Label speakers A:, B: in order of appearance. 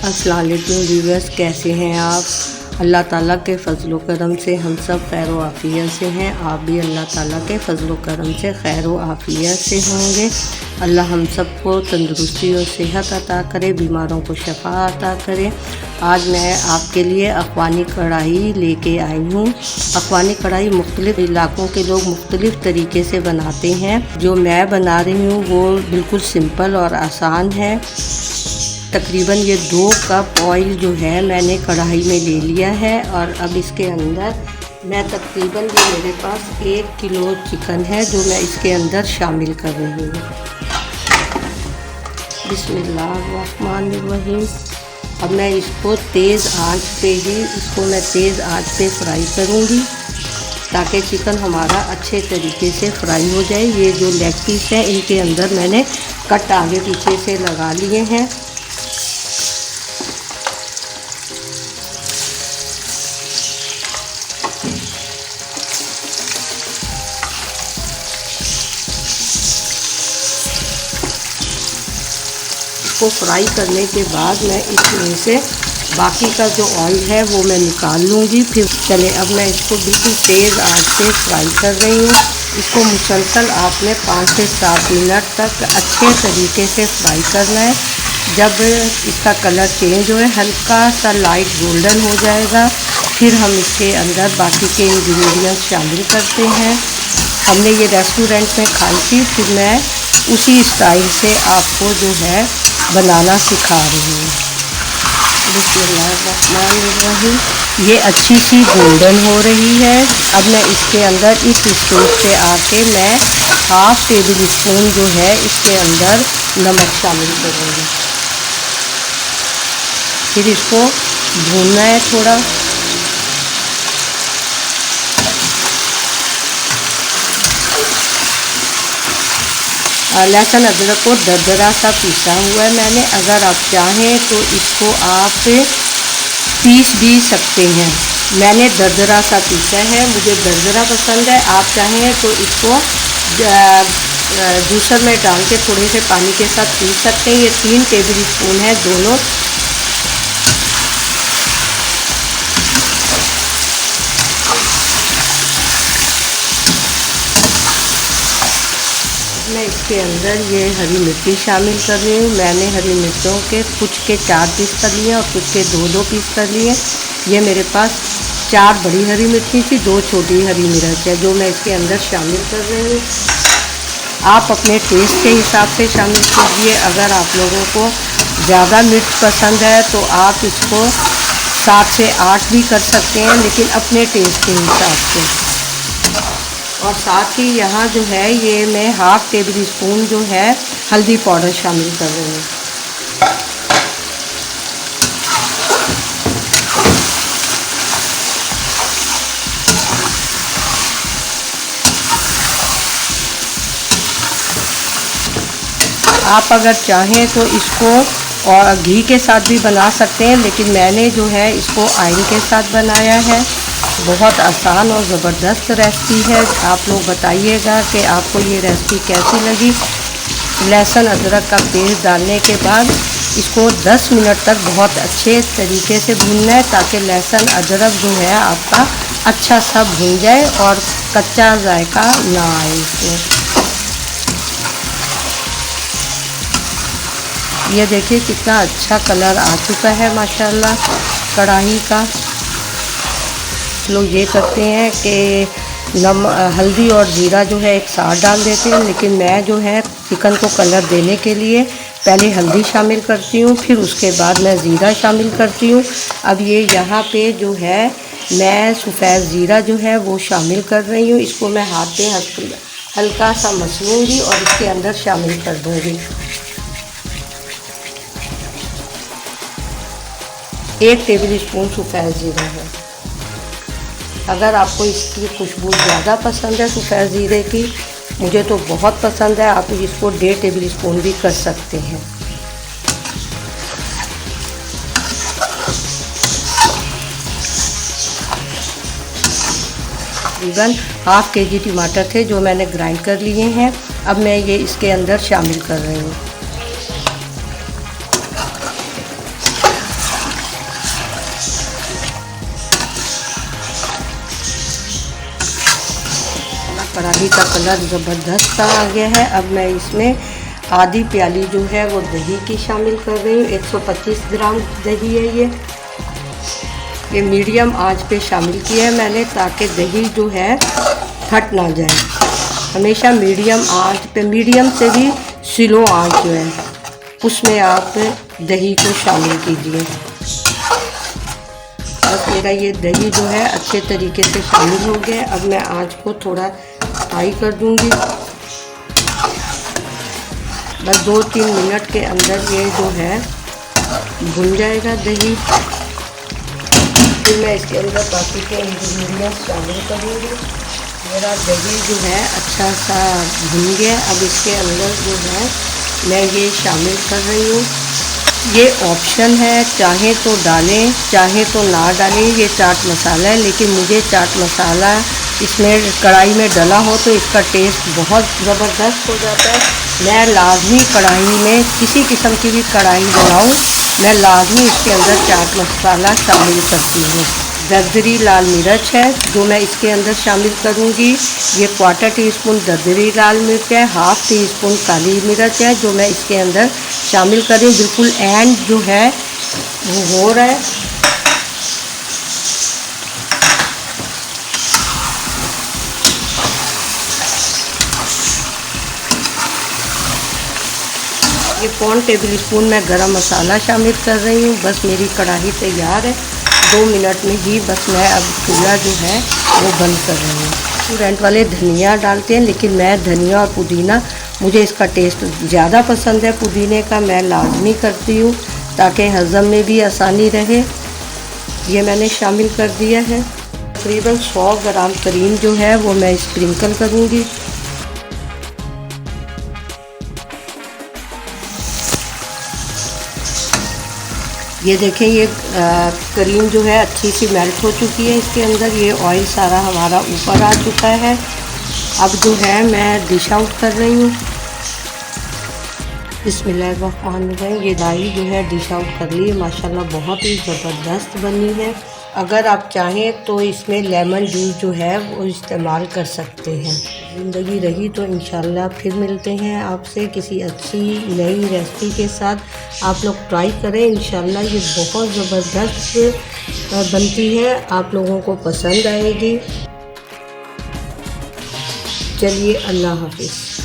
A: अस्सलाम वालेकुम व्यूअर्स, कैसे हैं आप। अल्लाह ताला के फ़ज़ल करम से हम सब खैर व आफ़ियत से हैं। आप भी अल्लाह ताला के फ़ज़ल करम से खैर व आफ़ियत से होंगे। अल्लाह हम सबको तंदुरुस्ती और सेहत अता करे, बीमारों को शफ़ा अता करे। आज मैं आपके लिए अफ़गानी कढ़ाई लेके आई हूँ। अफ़गानी कढ़ाई मुख्तलिफ़ इलाक़ों के लोग मुख्तलिफ़ तरीके से बनाते हैं। जो मैं बना रही हूँ वो बिल्कुल सिंपल और आसान है। तकरीबन ये 2 कप ऑयल जो है मैंने कढ़ाई में ले लिया है और अब इसके अंदर मैं तकरीबन ये मेरे पास 1 किलो चिकन है जो मैं इसके अंदर शामिल कर रही हूँ। बिस्मिल्लाहिर्रहमानिर्रहीम। अब मैं इसको तेज़ आंच पे फ्राई करूँगी ताकि चिकन हमारा अच्छे तरीके से फ्राई हो जाए। ये जो लेग पीस है इनके अंदर मैंने कट आगे पीछे से लगा लिए हैं। को फ्राई करने के बाद मैं इसमें से बाकी का जो ऑयल है वो मैं निकाल लूँगी। फिर चले अब मैं इसको बिल्कुल तेज़ आंच से फ्राई कर रही हूँ। इसको मुसलसल आपने 5 से 7 मिनट तक अच्छे तरीके से फ्राई करना है। जब इसका कलर चेंज हो, हल्का सा लाइट गोल्डन हो जाएगा, फिर हम इसके अंदर बाकी के इंग्रेडिएंट्स शामिल करते हैं। हमने ये रेस्टोरेंट में खाई थी, फिर मैं उसी स्टाइल से आपको जो है बनाना सिखा रही हूँ। बिस्मिल्लाहिर्रहमानिर्रहीम। ये अच्छी सी गोल्डन हो रही है। अब मैं इसके अंदर इस स्टेज पे आके मैं 1/2 टेबल स्पून जो है इसके अंदर नमक शामिल करूँगी। फिर इसको भूनना है थोड़ा। लहसुन अदरक को दरदरा सा पीसा हुआ है मैंने। अगर आप चाहें तो इसको आप पीस भी सकते हैं। मैंने दरदरा सा पीसा है, मुझे दरदरा पसंद है। आप चाहें तो इसको जूसर में डाल के थोड़े से पानी के साथ पीस सकते हैं। ये 3 टेबल स्पून है दोनों। मैं इसके अंदर ये हरी मिर्ची शामिल कर रही हूँ। मैंने हरी मिर्चों के कुछ के 4 पीस कर लिए और कुछ के 2-2 पीस कर लिए। ये मेरे पास 4 बड़ी हरी मिर्ची थी, 2 छोटी हरी मिर्च है जो मैं इसके अंदर शामिल कर रही हूँ। आप अपने टेस्ट के हिसाब से शामिल कीजिए। अगर आप लोगों को ज़्यादा मिर्च पसंद है तो आप इसको 7 से 8 भी कर सकते हैं, लेकिन अपने टेस्ट के हिसाब से। और साथ ही यहाँ जो है ये मैं 1/2 टेबल स्पून जो है हल्दी पाउडर शामिल कर रही हूँ। आप अगर चाहें तो इसको और घी के साथ भी बना सकते हैं, लेकिन मैंने जो है इसको ऑयल के साथ बनाया है। बहुत आसान और ज़बरदस्त रेसिपी है। आप लोग बताइएगा कि आपको ये रेसिपी कैसी लगी। लहसुन अदरक का पेस्ट डालने के बाद इसको 10 मिनट तक बहुत अच्छे तरीके से भूनना है ताकि लहसुन अदरक जो है आपका अच्छा सा भून जाए और कच्चा जायका ना आए इसमें। ये देखिए कितना अच्छा कलर आ चुका है माशाल्लाह कढ़ाई का। लोग ये करते हैं कि हल्दी और ज़ीरा जो है एक साथ डाल देते हैं, लेकिन मैं जो है चिकन को कलर देने के लिए पहले हल्दी शामिल करती हूँ, फिर उसके बाद मैं ज़ीरा शामिल करती हूँ। अब ये यहाँ पे जो है मैं सफ़ेद ज़ीरा जो है वो शामिल कर रही हूँ। इसको मैं हाथ पे हल्का सा मसलूँगी और इसके अंदर शामिल कर दूँगी। 1 टेबल स्पून सफ़ेद ज़ीरा है। अगर आपको इसकी खुशबू ज़्यादा पसंद है सफ़ेद ज़ीरे की, मुझे तो बहुत पसंद है, आप इसको 1.5 टेबल स्पून भी कर सकते हैं। तकरीबन 1/2 kg टमाटर थे जो मैंने ग्राइंड कर लिए हैं। अब मैं ये इसके अंदर शामिल कर रही हूँ। कढ़ाई का कलर ज़बरदस्त सा आ गया है। अब मैं इसमें आधी प्याली जो है वो दही की शामिल कर रही हूँ। 125 ग्राम दही है ये मीडियम आंच पे शामिल किया है मैंने, ताकि दही जो है फट ना जाए। हमेशा मीडियम आंच पे, मीडियम से भी स्लो आंच जो है उसमें आप दही को शामिल कीजिए। बस मेरा ये दही जो है अच्छे तरीके से शामिल हो गया। अब मैं आंच को थोड़ा हाई कर दूंगी। बस 2-3 मिनट के अंदर ये जो है भुन जाएगा दही। फिर मैं इसके अंदर बाकी के इंग्रेडिएंट्स शामिल करूँगी। मेरा दही जो है अच्छा सा भुन गया। अब इसके अंदर जो है मैं ये शामिल कर रही हूँ। ये ऑप्शन है, चाहे तो डालें चाहे तो ना डालें। ये चाट मसाला है, लेकिन मुझे चाट मसाला इसमें कढ़ाई में डला हो तो इसका टेस्ट बहुत ज़बरदस्त हो जाता है। मैं लाजमी कढ़ाई में, किसी किस्म की भी कढ़ाई बनाऊँ, मैं लाजमी इसके अंदर चाट मसाला शामिल करती हूँ। दरदरी लाल मिर्च है जो मैं इसके अंदर शामिल करूँगी। ये 1/4 टीस्पून दरदरी लाल मिर्च है। 1/2 टीस्पून काली मिर्च है जो मैं इसके अंदर शामिल कर रही हूँ। बिल्कुल एंड जो है वो हो रहा है। ये 1 टेबल स्पून मैं गरम मसाला शामिल कर रही हूँ। बस मेरी कढ़ाई तैयार है। 2 मिनट में ही बस मैं अब चूल्हा जो है वो बंद कर रही हूँ। रेस्टोरेंट वाले धनिया डालते हैं, लेकिन मैं धनिया और पुदीना, मुझे इसका टेस्ट ज़्यादा पसंद है पुदीने का। मैं लाजमी करती हूँ ताकि हज़म में भी आसानी रहे। ये मैंने शामिल कर दिया है। तकरीबन 100 ग्राम क्रीम जो है वो मैं स्प्रिंकल करूँगी। ये देखें, ये क्रीम जो है अच्छी सी मेल्ट हो चुकी है इसके अंदर। ये ऑयल सारा हमारा ऊपर आ चुका है। अब जो है मैं डिश आउट कर रही हूँ। बिस्मिल्लाहिर्रहमानिर्रहीम। ये दाई जो है डिश आउट कर ली है। माशाल्लाह बहुत ही ज़बरदस्त बनी है। अगर आप चाहें तो इसमें लेमन जूस जो है वो इस्तेमाल कर सकते हैं। ज़िंदगी रही तो इंशाल्लाह फिर मिलते हैं आपसे किसी अच्छी नई रेसिपी के साथ। आप लोग ट्राई करें, इंशाल्लाह ये बहुत ज़बरदस्त बनती है, आप लोगों को पसंद आएगी। चलिए, अल्लाह हाफिज़।